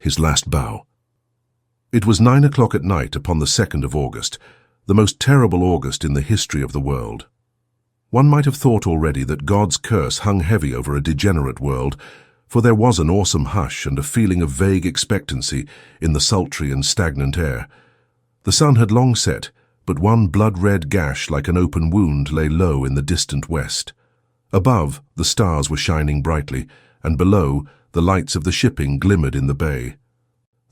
his last bow. It was 9 o'clock at night upon the 2nd of August, the most terrible August in the history of the world. One might have thought already that God's curse hung heavy over a degenerate world, for there was an awesome hush and a feeling of vague expectancy in the sultry and stagnant air. The sun had long set, but one blood-red gash like an open wound lay low in the distant west. Above, the stars were shining brightly, and below, the lights of the shipping glimmered in the bay.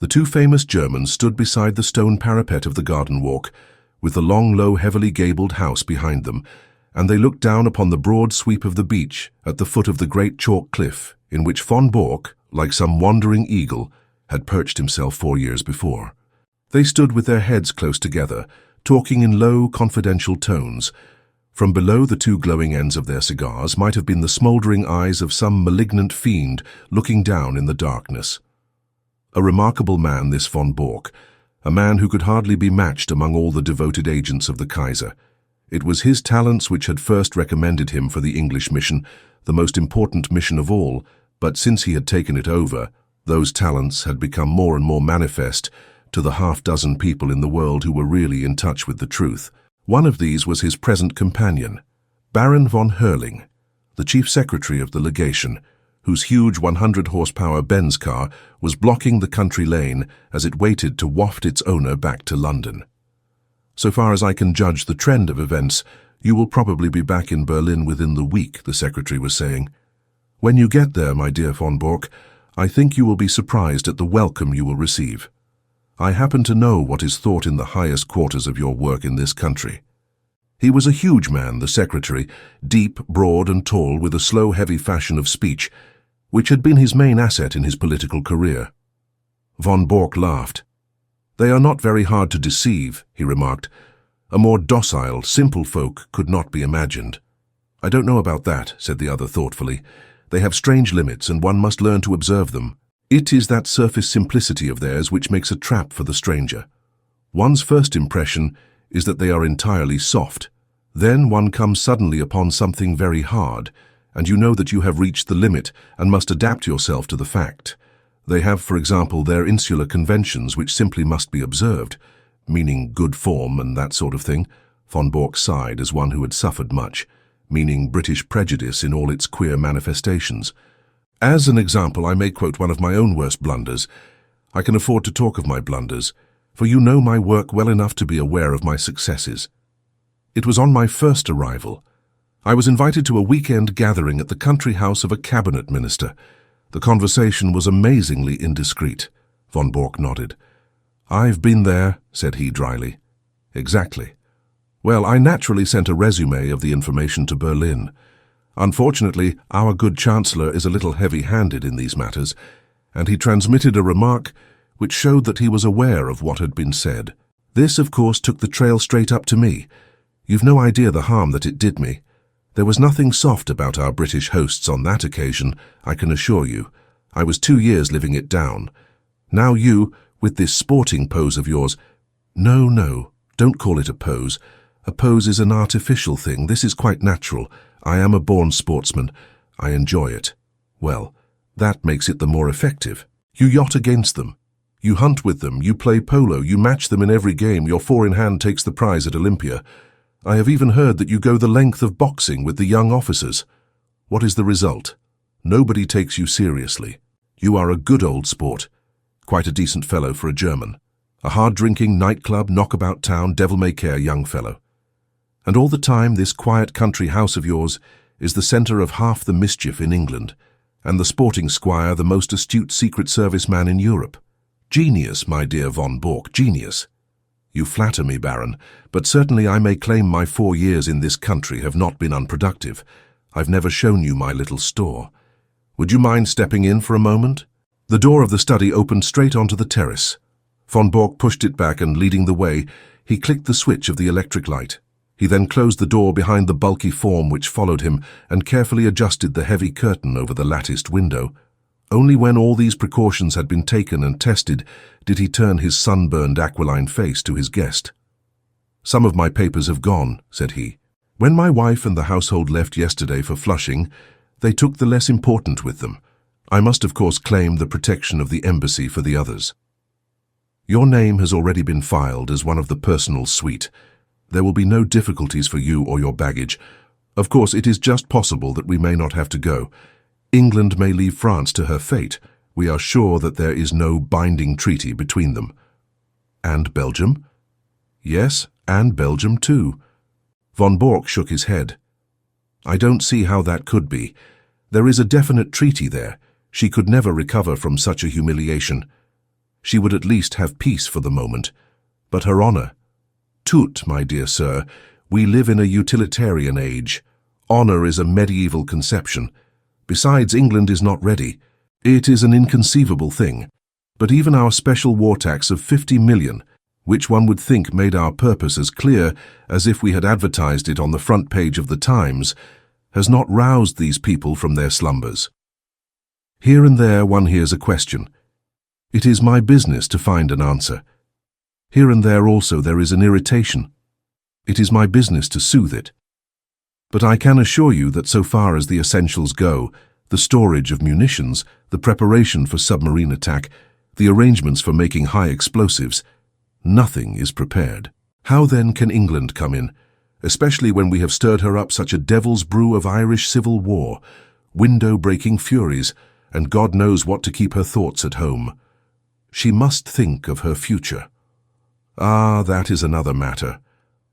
The two famous Germans stood beside the stone parapet of the garden walk, with the long, low, heavily gabled house behind them, and they looked down upon the broad sweep of the beach at the foot of the great chalk cliff in which von Bork, like some wandering eagle, had perched himself 4 years before. They stood with their heads close together, talking in low, confidential tones. From below the two glowing ends of their cigars might have been the smouldering eyes of some malignant fiend looking down in the darkness. A remarkable man, this von Bork, a man who could hardly be matched among all the devoted agents of the Kaiser. It was his talents which had first recommended him for the English mission, the most important mission of all, but since he had taken it over, those talents had become more and more manifest to the half-dozen people in the world who were really in touch with the truth. One of these was his present companion, Baron von Herling, the chief secretary of the legation, whose huge 100-horsepower Benz car was blocking the country lane as it waited to waft its owner back to London. So far as I can judge the trend of events, you will probably be back in Berlin within the week, the secretary was saying. When you get there, my dear von Bork, I think you will be surprised at the welcome you will receive. I happen to know what is thought in the highest quarters of your work in this country. He was a huge man, the secretary, deep, broad and tall, with a slow, heavy fashion of speech, which had been his main asset in his political career. Von Bork laughed. "They are not very hard to deceive," he remarked. "A more docile, simple folk could not be imagined." "I don't know about that," said the other thoughtfully. "They have strange limits, and one must learn to observe them. It is that surface simplicity of theirs which makes a trap for the stranger. One's first impression is that they are entirely soft. Then one comes suddenly upon something very hard, and you know that you have reached the limit and must adapt yourself to the fact. They have, for example, their insular conventions which simply must be observed, meaning good form and that sort of thing." Von Bork sighed as one who had suffered much, meaning British prejudice in all its queer manifestations. "As an example, I may quote one of my own worst blunders. I can afford to talk of my blunders, for you know my work well enough to be aware of my successes. It was on my first arrival. I was invited to a weekend gathering at the country house of a cabinet minister. The conversation was amazingly indiscreet." Von Bork nodded. "I've been there," said he dryly. "Exactly. Well, I naturally sent a resume of the information to Berlin. Unfortunately, our good Chancellor is a little heavy-handed in these matters, and he transmitted a remark which showed that he was aware of what had been said. This, of course, took the trail straight up to me. You've no idea the harm that it did me. There was nothing soft about our British hosts on that occasion, I can assure you. I was 2 years living it down. Now you, with this sporting pose of yours— No, don't call it a pose. A pose is an artificial thing. This is quite natural. I am a born sportsman. I enjoy it. Well, that makes it the more effective. You yacht against them. You hunt with them. You play polo. You match them in every game. Your four-in-hand takes the prize at Olympia. I have even heard that you go the length of boxing with the young officers. What is the result? Nobody takes you seriously. You are a good old sport. Quite a decent fellow for a German. A hard-drinking, nightclub, knockabout town, devil-may-care young fellow. And all the time this quiet country house of yours is the centre of half the mischief in England, and the sporting squire the most astute Secret Service man in Europe. Genius, my dear von Bork, genius. You flatter me, Baron, but certainly I may claim my 4 years in this country have not been unproductive. I've never shown you my little store. Would you mind stepping in for a moment?" The door of the study opened straight onto the terrace. Von Bork pushed it back and, leading the way, he clicked the switch of the electric light. He then closed the door behind the bulky form which followed him and carefully adjusted the heavy curtain over the latticed window. Only when all these precautions had been taken and tested did he turn his sunburned aquiline face to his guest. "Some of my papers have gone," said he. "When my wife and the household left yesterday for Flushing, they took the less important with them. I must of course claim the protection of the embassy for the others. Your name has already been filed as one of the personal suite. There will be no difficulties for you or your baggage. Of course, it is just possible that we may not have to go. England may leave France to her fate. We are sure that there is no binding treaty between them. And Belgium? Yes, and Belgium too. Von Bork shook his head. I don't see how that could be. There is a definite treaty there. She could never recover from such a humiliation. She would at least have peace for the moment. But her honor? Tout, my dear sir, we live in a utilitarian age. Honor is a medieval conception. Besides, England is not ready. It is an inconceivable thing. But even our special war tax of 50 million, which one would think made our purpose as clear as if we had advertised it on the front page of the Times, has not roused these people from their slumbers. Here and there one hears a question. It is my business to find an answer. Here and there also there is an irritation. It is my business to soothe it. But I can assure you that so far as the essentials go, the storage of munitions, the preparation for submarine attack, the arrangements for making high explosives, nothing is prepared. How then can England come in, especially when we have stirred her up such a devil's brew of Irish civil war, window-breaking furies, and God knows what to keep her thoughts at home? She must think of her future. Ah, that is another matter.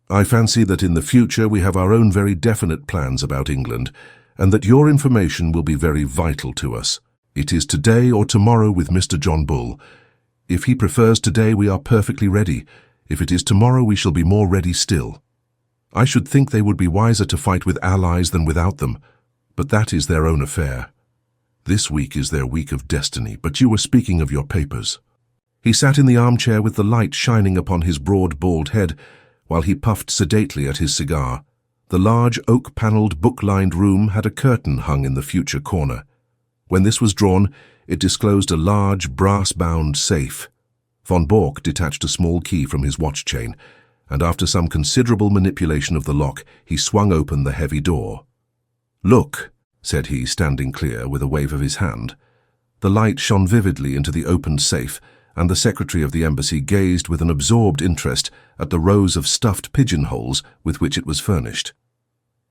I fancy that in the future we have our own very definite plans about England, and that your information will be very vital to us. It is today or tomorrow with Mr. John Bull. If he prefers today, we are perfectly ready. If it is tomorrow, we shall be more ready still. I should think they would be wiser to fight with allies than without them, but that is their own affair. This week is their week of destiny, but you were speaking of your papers. He sat in the armchair with the light shining upon his broad, bald head, while he puffed sedately at his cigar. The large oak-panelled, book-lined room had a curtain hung in the future corner. When this was drawn, it disclosed a large, brass-bound safe. Von Bork detached a small key from his watch chain, and after some considerable manipulation of the lock, he swung open the heavy door. "Look," said he, standing clear, with a wave of his hand. The light shone vividly into the opened safe, and the secretary of the embassy gazed with an absorbed interest at the rows of stuffed pigeonholes with which it was furnished.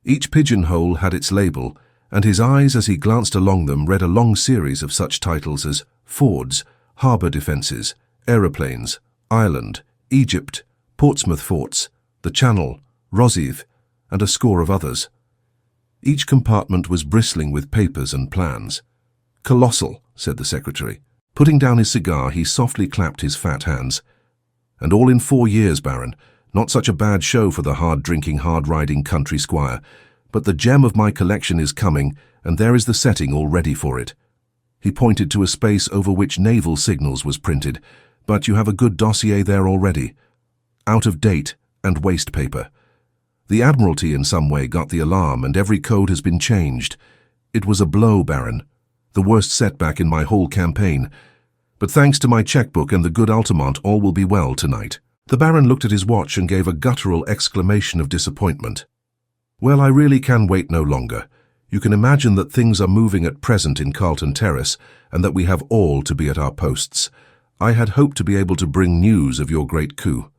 Each pigeonhole had its label, and his eyes, as he glanced along them, read a long series of such titles as Fords, Harbour Defences, Aeroplanes, Ireland, Egypt, Portsmouth Forts, the Channel, Rosyth, and a score of others. Each compartment was bristling with papers and plans. "Colossal," said the secretary. Putting down his cigar, he softly clapped his fat hands. "And all in 4 years, Baron. Not such a bad show for the hard-drinking, hard-riding country squire. But the gem of my collection is coming, and there is the setting all ready for it." He pointed to a space over which naval signals was printed. "But you have a good dossier there already. Out of date and waste paper. The Admiralty in some way got the alarm, and every code has been changed. It was a blow, Baron. The worst setback in my whole campaign. But thanks to my checkbook and the good Altamont, all will be well tonight." The Baron looked at his watch and gave a guttural exclamation of disappointment. "Well, I really can wait no longer. You can imagine that things are moving at present in Carlton Terrace, and that we have all to be at our posts. I had hoped to be able to bring news of your great coup.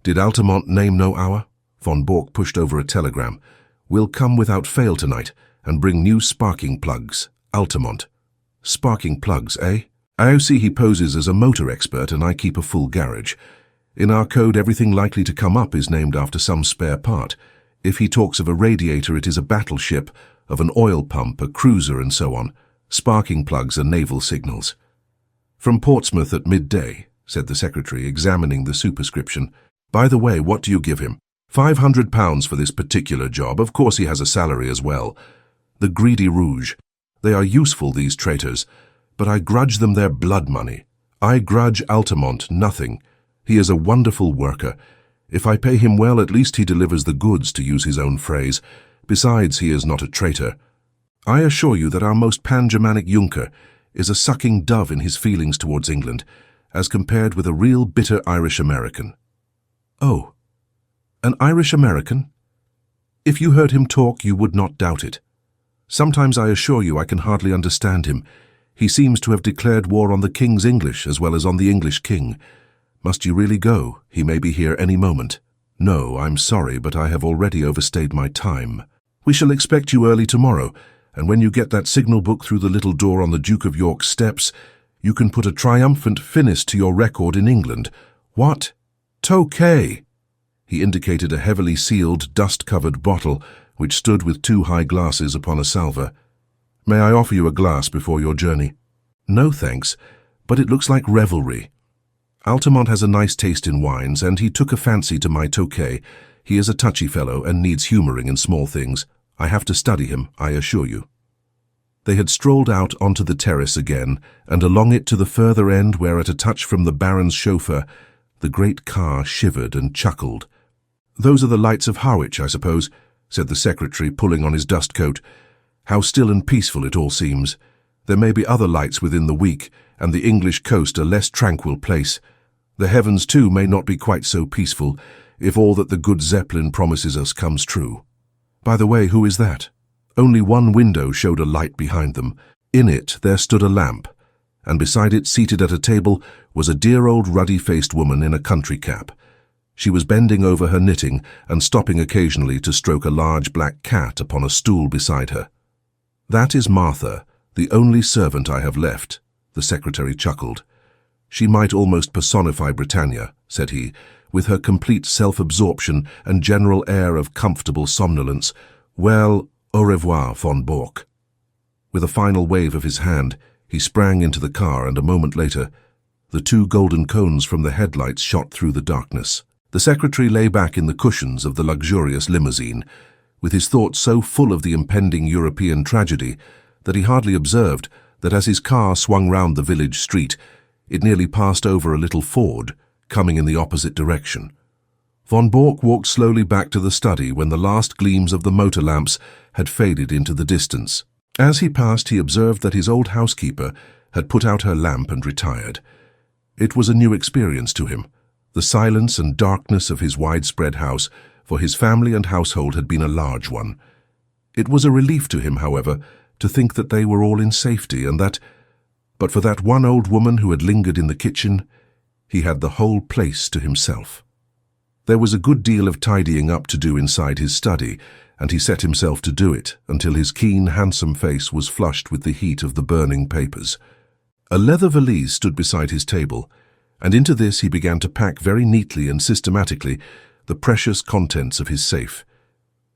Did Altamont name no hour?" Von Bork pushed over a telegram. "Will come without fail tonight, and bring new sparking plugs. Altamont." "Sparking plugs, eh? I see he poses as a motor expert, and I keep a full garage. In our code, everything likely to come up is named after some spare part. If he talks of a radiator, it is a battleship, of an oil pump, a cruiser, and so on. Sparking plugs are naval signals." "From Portsmouth at midday," said the secretary, examining the superscription. "By the way, what do you give him?" £500 for this particular job. Of course he has a salary as well. The greedy rouge. They are useful, these traitors, but I grudge them their blood money. I grudge Altamont nothing. He is a wonderful worker. If I pay him well, at least he delivers the goods, to use his own phrase. Besides, he is not a traitor. I assure you that our most pan-Germanic Junker is a sucking dove in his feelings towards England, as compared with a real bitter Irish-American." "Oh, an Irish-American? If you heard him talk, you would not doubt it. Sometimes I assure you I can hardly understand him. He seems to have declared war on the King's English as well as on the English king. Must you really go? He may be here any moment. No, I'm sorry, but I have already overstayed my time. We shall expect you early tomorrow, and when you get that signal book through the little door on the Duke of York's steps, you can put a triumphant finis to your record in England. What? Tokay! He indicated a heavily sealed, dust-covered bottle which stood with 2 high glasses upon a salver. May I offer you a glass before your journey? No, thanks, but it looks like revelry. Altamont has a nice taste in wines, and he took a fancy to my Tokay. He is a touchy fellow and needs humouring in small things. I have to study him, I assure you. They had strolled out onto the terrace again, and along it to the further end where, at a touch from the Baron's chauffeur, the great car shivered and chuckled. "Those are the lights of Harwich, I suppose," said the secretary, pulling on his dust coat. "How still and peaceful it all seems. There may be other lights within the week, and the English coast a less tranquil place. The heavens, too, may not be quite so peaceful, if all that the good Zeppelin promises us comes true. By the way, who is that?" Only one window showed a light behind them. In it there stood a lamp, and beside it, seated at a table, was a dear old ruddy-faced woman in a country cap. She was bending over her knitting and stopping occasionally to stroke a large black cat upon a stool beside her. "That is Martha, the only servant I have left," the secretary chuckled. "She might almost personify Britannia," said he, with her complete self-absorption and general air of comfortable somnolence. "Well, au revoir, von Bork." With a final wave of his hand, he sprang into the car, and a moment later, the 2 golden cones from the headlights shot through the darkness. The secretary lay back in the cushions of the luxurious limousine, with his thoughts so full of the impending European tragedy that he hardly observed that as his car swung round the village street, it nearly passed over a little Ford, coming in the opposite direction. Von Bork walked slowly back to the study when the last gleams of the motor lamps had faded into the distance. As he passed, he observed that his old housekeeper had put out her lamp and retired. It was a new experience to him. The silence and darkness of his widespread house, for his family and household had been a large one. It was a relief to him, however, to think that they were all in safety, and that, but for that one old woman who had lingered in the kitchen, he had the whole place to himself. There was a good deal of tidying up to do inside his study, and he set himself to do it until his keen, handsome face was flushed with the heat of the burning papers. A leather valise stood beside his table, and into this he began to pack very neatly and systematically the precious contents of his safe.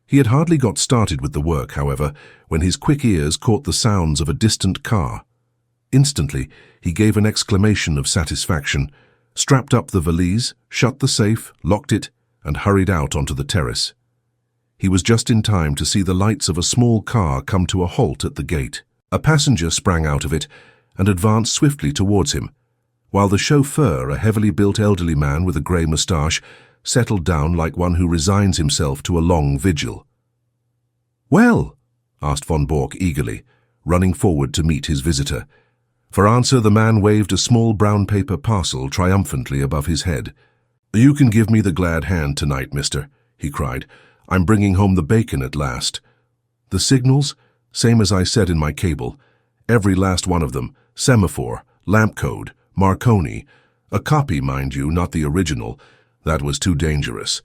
He had hardly got started with the work, however, when his quick ears caught the sounds of a distant car. Instantly, he gave an exclamation of satisfaction, strapped up the valise, shut the safe, locked it, and hurried out onto the terrace. He was just in time to see the lights of a small car come to a halt at the gate. A passenger sprang out of it and advanced swiftly towards him, while the chauffeur, a heavily built elderly man with a grey moustache, settled down like one who resigns himself to a long vigil. "Well?" asked von Bork eagerly, running forward to meet his visitor. For answer, the man waved a small brown paper parcel triumphantly above his head. "You can give me the glad hand tonight, mister," he cried. "I'm bringing home the bacon at last. The signals, same as I said in my cable. Every last one of them. Semaphore, lamp code, Marconi. A copy, mind you, not the original. That was too dangerous.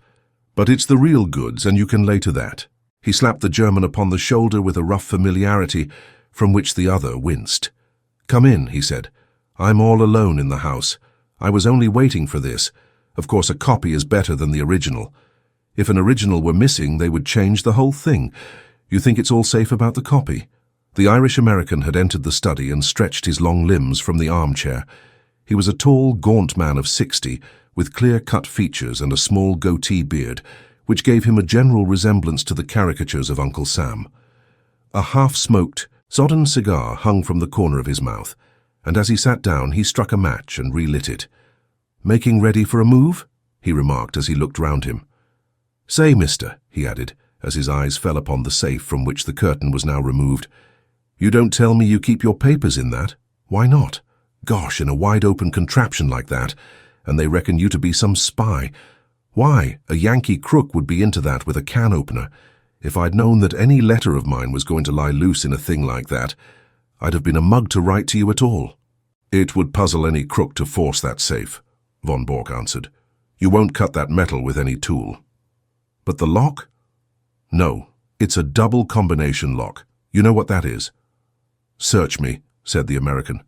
But it's the real goods, and you can lay to that." He slapped the German upon the shoulder with a rough familiarity from which the other winced. "Come in," he said. "I'm all alone in the house. I was only waiting for this. Of course, a copy is better than the original. If an original were missing, they would change the whole thing. You think it's all safe about the copy?" The Irish-American had entered the study and stretched his long limbs from the armchair. He was a tall, gaunt man of 60, with clear-cut features and a small goatee beard, which gave him a general resemblance to the caricatures of Uncle Sam. A half-smoked, sodden cigar hung from the corner of his mouth, and as he sat down he struck a match and relit it. "Making ready for a move?" he remarked as he looked round him. "Say, mister," he added, as his eyes fell upon the safe from which the curtain was now removed, "you don't tell me you keep your papers in that? Why not? Gosh, in a wide-open contraption like that, and they reckon you to be some spy. Why, a Yankee crook would be into that with a can opener. If I'd known that any letter of mine was going to lie loose in a thing like that, I'd have been a mug to write to you at all." "It would puzzle any crook to force that safe," von Bork answered. "You won't cut that metal with any tool." "But the lock?" "No, it's a double combination lock. You know what that is?" "Search me," said the American.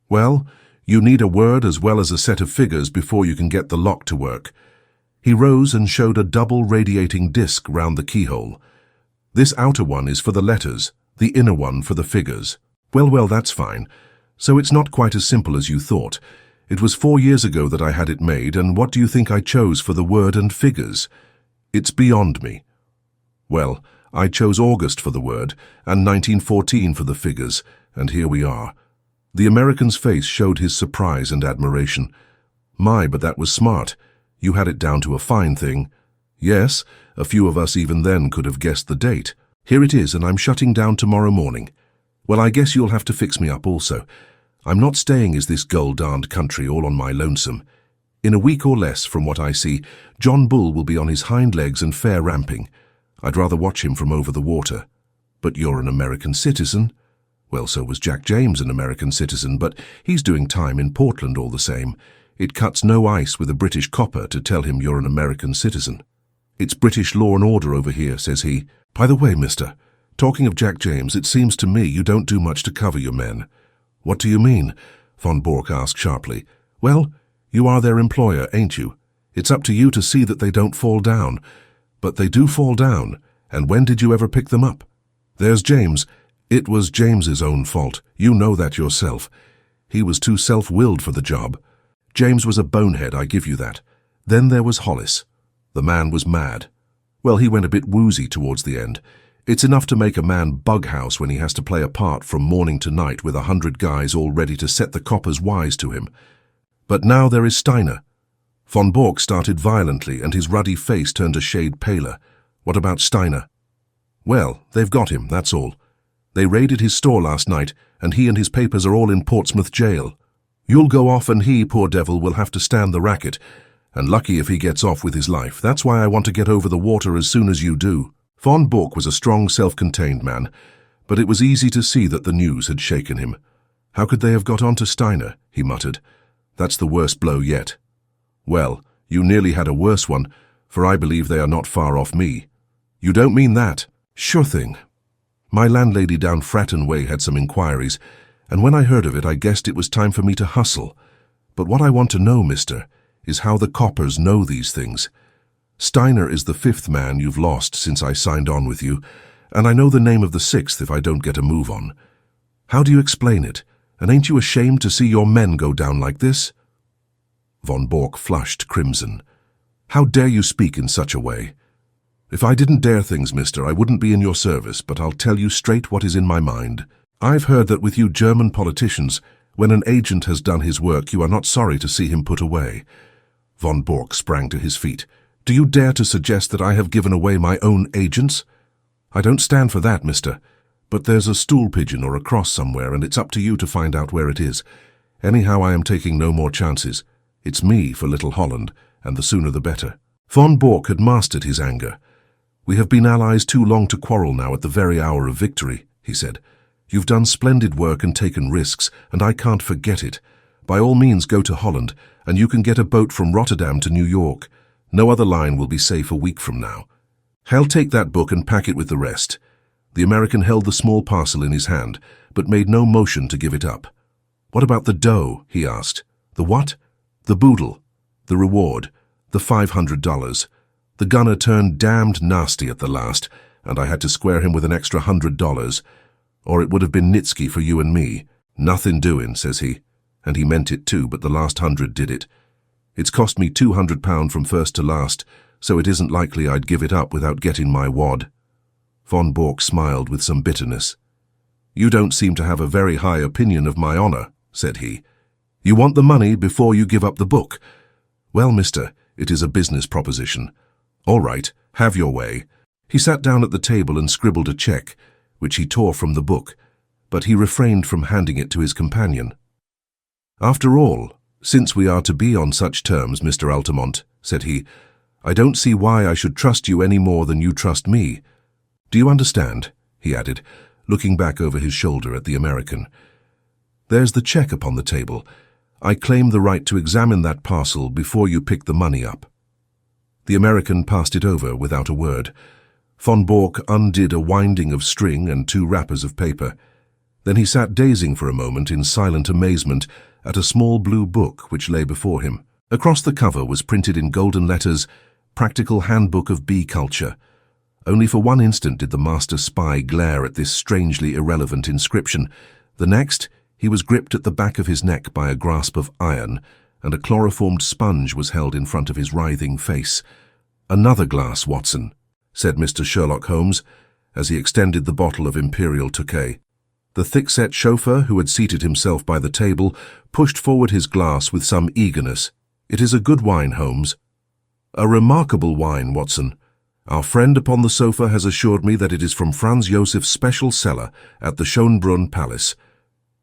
"Well, you need a word as well as a set of figures before you can get the lock to work." He rose and showed a double radiating disc round the keyhole. "This outer one is for the letters, the inner one for the figures." Well, that's fine. So it's not quite as simple as you thought. It was 4 years ago that I had it made, and what do you think I chose for the word and figures? It's beyond me. Well, I chose August for the word, and 1914 for the figures, and here we are. The American's face showed his surprise and admiration. "My, but that was smart. You had it down to a fine thing." "Yes, a few of us even then could have guessed the date. Here it is, and I'm shutting down tomorrow morning. Well, I guess you'll have to fix me up also. I'm not staying in this gold-darned country all on my lonesome. In a week or less, from what I see, John Bull will be on his hind legs and fair ramping. I'd rather watch him from over the water." "But you're an American citizen." "Well, so was Jack James an American citizen, but he's doing time in Portland all the same. It cuts no ice with a British copper to tell him you're an American citizen." "It's British law and order over here," says he. "By the way, mister, talking of Jack James, it seems to me you don't do much to cover your men." "What do you mean?" von Bork asked sharply. "Well, you are their employer, ain't you? It's up to you to see that they don't fall down. But they do fall down, and when did you ever pick them up? There's James. It was James's own fault. You know that yourself. He was too self-willed for the job. James was a bonehead, I give you that. Then there was Hollis. The man was mad. Well, he went a bit woozy towards the end. It's enough to make a man bughouse when he has to play a part from morning to night with 100 guys all ready to set the coppers wise to him. But now there is Steiner." Von Bork started violently, and his ruddy face turned a shade paler. "What about Steiner?" "Well, they've got him, that's all. They raided his store last night, and he and his papers are all in Portsmouth jail. You'll go off, and he, poor devil, will have to stand the racket. And lucky if he gets off with his life. That's why I want to get over the water as soon as you do." Von Bork was a strong, self-contained man, but it was easy to see that the news had shaken him. "How could they have got on to Steiner?" he muttered. "That's the worst blow yet." "Well, you nearly had a worse one, for I believe they are not far off me." "You don't mean that?" "Sure thing. My landlady down Fratton Way had some inquiries, and when I heard of it I guessed it was time for me to hustle. But what I want to know, mister, is how the coppers know these things. Steiner is the 5th man you've lost since I signed on with you, and I know the name of the 6th if I don't get a move on. How do you explain it? And ain't you ashamed to see your men go down like this?" Von Bork flushed crimson. "How dare you speak in such a way? If I didn't dare things, mister, I wouldn't be in your service, but I'll tell you straight what is in my mind. I've heard that with you German politicians, when an agent has done his work, you are not sorry to see him put away." Von Bork sprang to his feet. "Do you dare to suggest that I have given away my own agents?" "I don't stand for that, mister. But there's a stool pigeon or a cross somewhere, and it's up to you to find out where it is. Anyhow, I am taking no more chances. It's me for Little Holland, and the sooner the better." Von Bork had mastered his anger. "We have been allies too long to quarrel now at the very hour of victory," he said. "You've done splendid work and taken risks, and I can't forget it. By all means go to Holland, and you can get a boat from Rotterdam to New York. No other line will be safe a week from now. Hell, take that book and pack it with the rest." The American held the small parcel in his hand, but made no motion to give it up. "What about the dough?" he asked. "The what?" "The boodle. The reward. The $500. The gunner turned damned nasty at the last, and I had to square him with an extra $100. Or it would have been Nitsky for you and me. Nothing doing, says he. And he meant it too, but the last 100 did it. It's cost me £200 from first to last, so it isn't likely I'd give it up without getting my wad." Von Bork smiled with some bitterness. "You don't seem to have a very high opinion of my honor," said he. "You want the money before you give up the book. Well, mister, it is a business proposition. All right, have your way." He sat down at the table and scribbled a check, which he tore from the book, but he refrained from handing it to his companion. "After all, since we are to be on such terms, Mr. Altamont," said he, "I don't see why I should trust you any more than you trust me. Do you understand?" he added. looking back over his shoulder at the American. "There's the check upon the table. I claim the right to examine that parcel before you pick the money up." The American passed it over without a word. Von Bork undid a winding of string and 2 wrappers of paper. Then he sat gazing for a moment in silent amazement at a small blue book which lay before him. Across the cover was printed in golden letters, "Practical Handbook of Bee Culture." Only for one instant did the master spy glare at this strangely irrelevant inscription. The next, he was gripped at the back of his neck by a grasp of iron, and a chloroformed sponge was held in front of his writhing face. "Another glass, Watson," said Mr. Sherlock Holmes, as he extended the bottle of Imperial Tokay. The thick-set chauffeur, who had seated himself by the table, pushed forward his glass with some eagerness. "It is a good wine, Holmes." "A remarkable wine, Watson. Our friend upon the sofa has assured me that it is from Franz Josef's special cellar at the Schönbrunn Palace.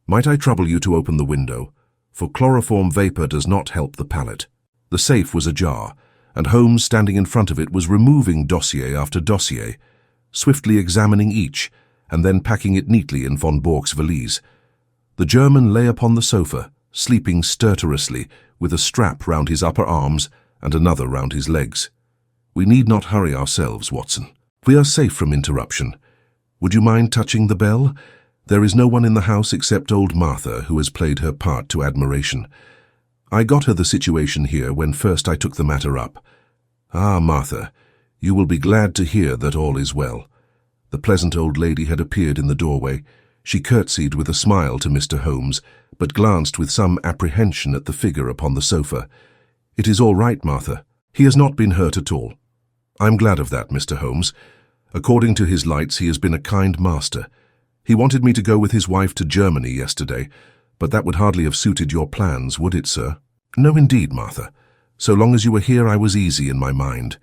Might I trouble you to open the window, for chloroform vapor does not help the palate." The safe was ajar, and Holmes, standing in front of it, was removing dossier after dossier, swiftly examining each, and then packing it neatly in von Bork's valise. The German lay upon the sofa, sleeping stertorously, with a strap round his upper arms and another round his legs. "We need not hurry ourselves, Watson. We are safe from interruption. Would you mind touching the bell? There is no one in the house except old Martha, who has played her part to admiration. I got her the situation here when first I took the matter up. Ah, Martha, you will be glad to hear that all is well." The pleasant old lady had appeared in the doorway. She curtsied with a smile to Mr. Holmes, but glanced with some apprehension at the figure upon the sofa. "It is all right, Martha. He has not been hurt at all." "I'm glad of that, Mr. Holmes. According to his lights, he has been a kind master. He wanted me to go with his wife to Germany yesterday, but that would hardly have suited your plans, would it, sir?" "No, indeed, Martha. So long as you were here, I was easy in my mind.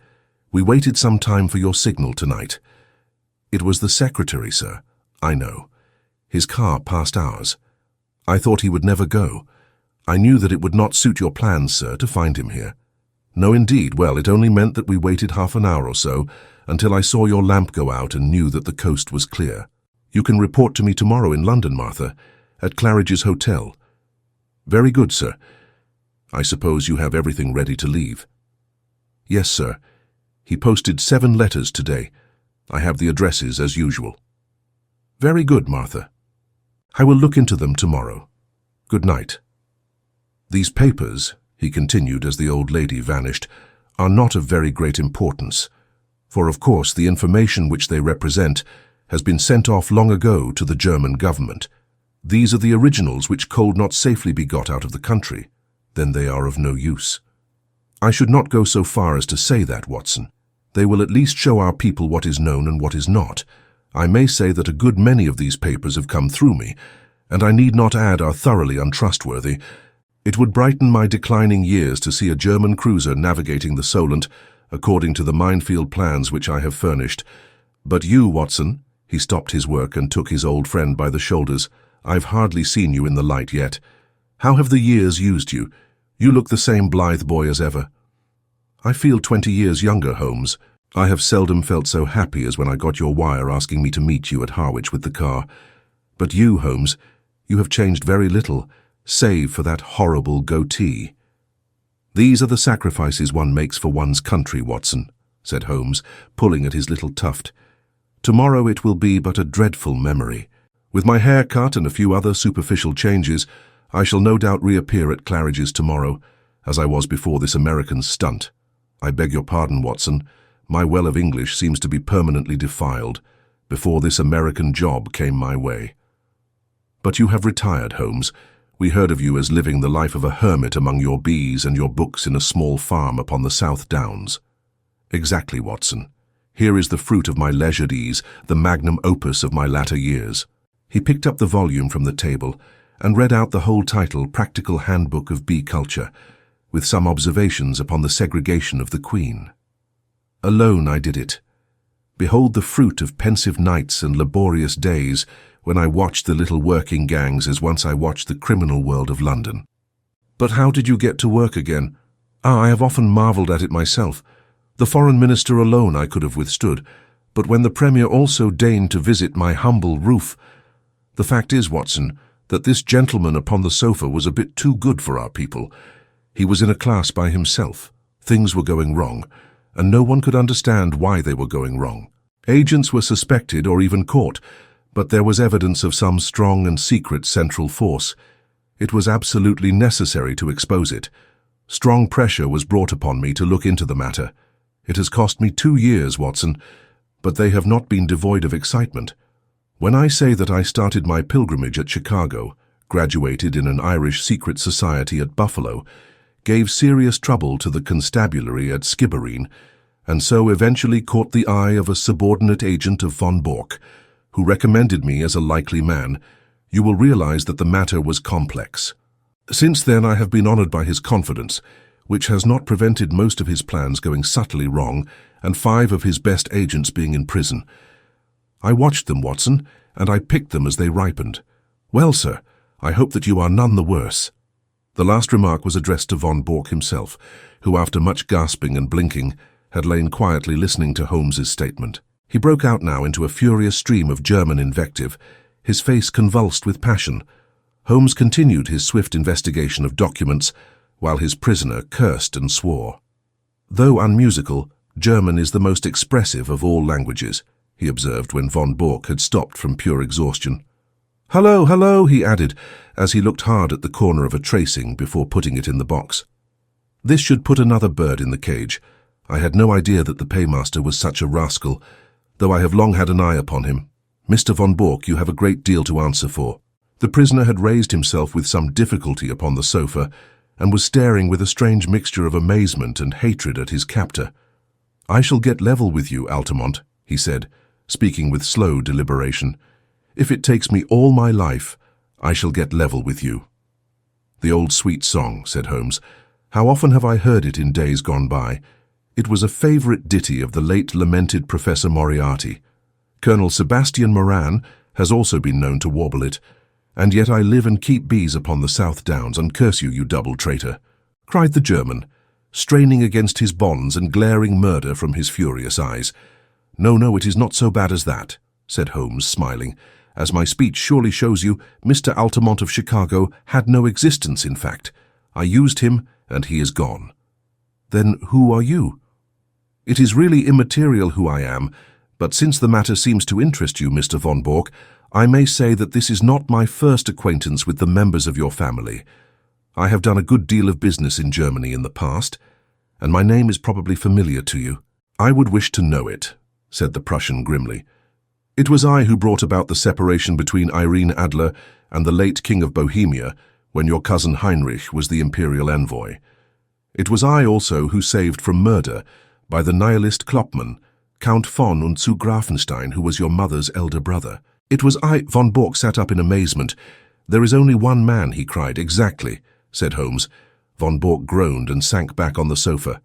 We waited some time for your signal tonight." "It was the secretary, sir." "I know. His car passed ours. I thought he would never go. I knew that it would not suit your plans, sir, to find him here." "No, indeed. Well, it only meant that we waited half an hour or so, until I saw your lamp go out and knew that the coast was clear. You can report to me tomorrow in London, Martha, at Claridge's Hotel." "Very good, sir. I suppose you have everything ready to leave?" "Yes, sir. He posted 7 letters today. I have the addresses as usual." "Very good, Martha. I will look into them tomorrow. Good night." "These papers," he continued as the old lady vanished, "are not of very great importance, for of course the information which they represent has been sent off long ago to the German government. These are the originals which could not safely be got out of the country. Then they are of no use. I should not go so far as to say that, Watson. They will at least show our people what is known and what is not. I may say that a good many of these papers have come through me, and I need not add are thoroughly untrustworthy. It would brighten my declining years to see a German cruiser navigating the Solent according to the minefield plans which I have furnished. But you, Watson," he stopped his work and took his old friend by the shoulders, "I've hardly seen you in the light yet. How have the years used you? You look the same blithe boy as ever." "I feel 20 years younger, Holmes. I have seldom felt so happy as when I got your wire asking me to meet you at Harwich with the car. But you, Holmes, you have changed very little, save for that horrible goatee." "These are the sacrifices one makes for one's country, Watson," said Holmes, pulling at his little tuft. "Tomorrow it will be but a dreadful memory. With my hair cut and a few other superficial changes, I shall no doubt reappear at Claridge's tomorrow, as I was before this American stunt. I beg your pardon, Watson. My well of English seems to be permanently defiled, before this American job came my way. But you have retired, Holmes. We heard of you as living the life of a hermit among your bees and your books in a small farm upon the South Downs." "Exactly, Watson. Here is the fruit of my leisured ease, the magnum opus of my latter years." He picked up the volume from the table and read out the whole title, Practical Handbook of Bee Culture, with some observations upon the segregation of the queen. "Alone I did it. Behold the fruit of pensive nights and laborious days, when I watched the little working gangs as once I watched the criminal world of London." "But how did you get to work again?" "I have often marvelled at it myself. The foreign minister alone I could have withstood. But when the Premier also deigned to visit my humble roof— The fact is, Watson, that this gentleman upon the sofa was a bit too good for our people. He was in a class by himself. Things were going wrong, and no one could understand why they were going wrong. Agents were suspected or even caught, but there was evidence of some strong and secret central force. It was absolutely necessary to expose it. Strong pressure was brought upon me to look into the matter. It has cost me 2 years, Watson, but they have not been devoid of excitement. When I say that I started my pilgrimage at Chicago, graduated in an Irish secret society at Buffalo, gave serious trouble to the constabulary at Skibbereen, and so eventually caught the eye of a subordinate agent of von Bork, who recommended me as a likely man, you will realize that the matter was complex. Since then I have been honored by his confidence, which has not prevented most of his plans going subtly wrong and 5 of his best agents being in prison. I watched them, Watson, and I picked them as they ripened. Well, sir, I hope that you are none the worse. The last remark was addressed to von Bork himself, who after much gasping and blinking had lain quietly listening to Holmes's statement. He broke out now into a furious stream of German invective, his face convulsed with passion. Holmes continued his swift investigation of documents, while his prisoner cursed and swore. Though unmusical, German is the most expressive of all languages, he observed when von Bork had stopped from pure exhaustion. "Hello, hello," he added, as he looked hard at the corner of a tracing before putting it in the box. This should put another bird in the cage. I had no idea that the paymaster was such a rascal, though I have long had an eye upon him. Mr. von Bork, you have a great deal to answer for. The prisoner had raised himself with some difficulty upon the sofa, and was staring with a strange mixture of amazement and hatred at his captor. "I shall get level with you, Altamont," he said, speaking with slow deliberation. "If it takes me all my life, I shall get level with you." "The old sweet song," said Holmes. "How often have I heard it in days gone by? It was a favourite ditty of the late lamented Professor Moriarty. Colonel Sebastian Moran has also been known to warble it. And yet I live and keep bees upon the South Downs, and curse you, you double traitor," cried the German, straining against his bonds and glaring murder from his furious eyes. No, it is not so bad as that," said Holmes, smiling. "As my speech surely shows you, Mr. Altamont of Chicago had no existence, in fact. I used him, and he is gone." "Then who are you?" "It is really immaterial who I am, but since the matter seems to interest you, Mr. von Bork, I may say that this is not my first acquaintance with the members of your family. I have done a good deal of business in Germany in the past, and my name is probably familiar to you." "I would wish to know it," said the Prussian grimly. "It was I who brought about the separation between Irene Adler and the late King of Bohemia when your cousin Heinrich was the imperial envoy. It was I also who saved from murder by the nihilist Kloppmann, Count von und zu Grafenstein, who was your mother's elder brother. It was I—" Von Bork sat up in amazement. "There is only one man," he cried. "Exactly," said Holmes. Von Bork groaned and sank back on the sofa.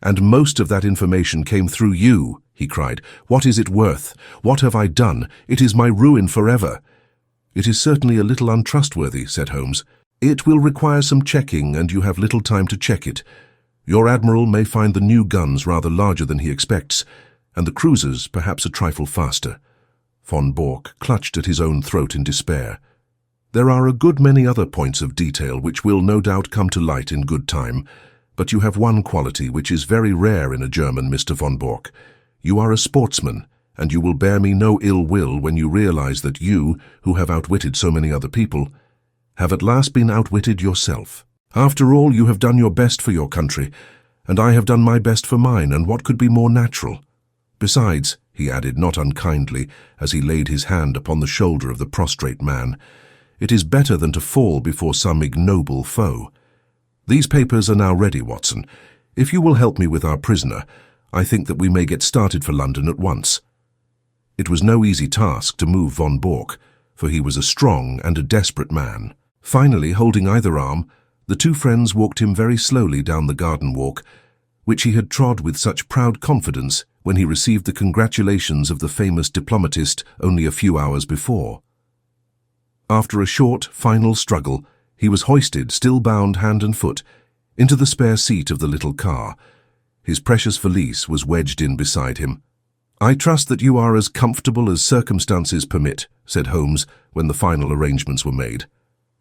"And most of that information came through you," he cried. "What is it worth? What have I done? It is my ruin forever." "It is certainly a little untrustworthy," said Holmes. "It will require some checking, and you have little time to check it. Your admiral may find the new guns rather larger than he expects, and the cruisers perhaps a trifle faster." Von Bork clutched at his own throat in despair. "There are a good many other points of detail which will no doubt come to light in good time, but you have one quality which is very rare in a German, Mr. von Bork. You are a sportsman, and you will bear me no ill will when you realize that you, who have outwitted so many other people, have at last been outwitted yourself. After all, you have done your best for your country, and I have done my best for mine, and what could be more natural? Besides," he added not unkindly, as he laid his hand upon the shoulder of the prostrate man, "it is better than to fall before some ignoble foe. These papers are now ready, Watson. If you will help me with our prisoner, I think that we may get started for London at once." It was no easy task to move von Bork, for he was a strong and a desperate man. Finally, holding either arm, the two friends walked him very slowly down the garden walk, which he had trod with such proud confidence when he received the congratulations of the famous diplomatist only a few hours before. After a short, final struggle, he was hoisted, still bound hand and foot, into the spare seat of the little car. His precious valise was wedged in beside him. "I trust that you are as comfortable as circumstances permit," said Holmes when the final arrangements were made.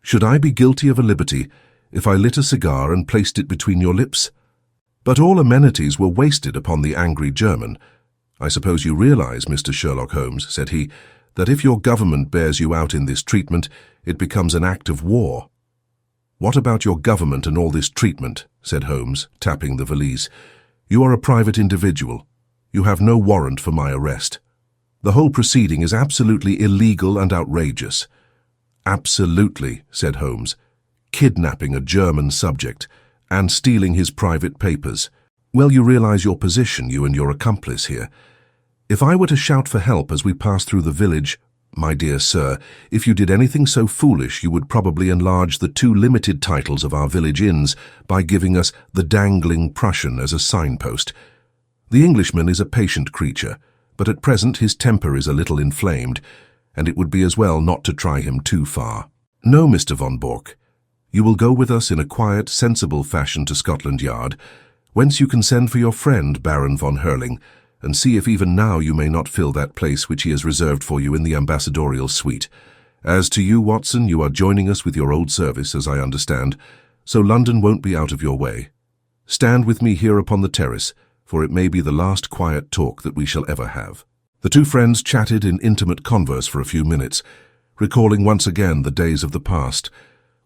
"Should I be guilty of a liberty if I lit a cigar and placed it between your lips?" But all amenities were wasted upon the angry German. "I suppose you realize, Mr. Sherlock Holmes," said he, "that if your government bears you out in this treatment, it becomes an act of war." "What about your government and all this treatment?" said Holmes, tapping the valise. "You are a private individual. You have no warrant for my arrest. The whole proceeding is absolutely illegal and outrageous." "Absolutely," said Holmes. "Kidnapping a German subject and stealing his private papers. Well, you realize your position, you and your accomplice here. If I were to shout for help as we pass through the village, my dear sir, if you did anything so foolish, you would probably enlarge the 2 limited titles of our village inns by giving us the Dangling Prussian as a signpost. The Englishman is a patient creature, but at present his temper is a little inflamed, and it would be as well not to try him too far. No, Mr. von Bork. You will go with us in a quiet, sensible fashion to Scotland Yard, whence you can send for your friend, Baron von Hurling, and see if even now you may not fill that place which he has reserved for you in the ambassadorial suite. As to you, Watson, you are joining us with your old service, as I understand, so London won't be out of your way. Stand with me here upon the terrace, for it may be the last quiet talk that we shall ever have." The 2 friends chatted in intimate converse for a few minutes, recalling once again the days of the past,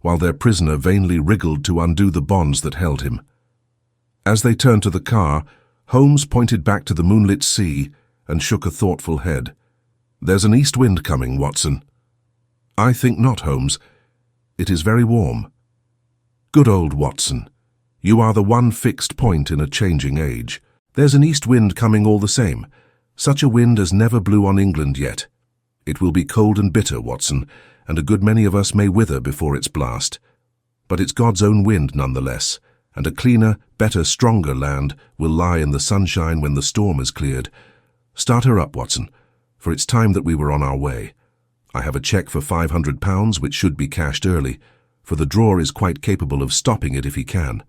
while their prisoner vainly wriggled to undo the bonds that held him. As they turned to the car, Holmes pointed back to the moonlit sea and shook a thoughtful head. "There's an east wind coming, Watson." "I think not, Holmes. It is very warm." "Good old Watson. You are the one fixed point in a changing age. There's an east wind coming all the same. Such a wind as never blew on England yet. It will be cold and bitter, Watson, and a good many of us may wither before its blast. But it's God's own wind nonetheless, and a cleaner, better, stronger land will lie in the sunshine when the storm is cleared. Start her up, Watson, for it's time that we were on our way. I have a cheque for £500 which should be cashed early, for the drawer is quite capable of stopping it if he can.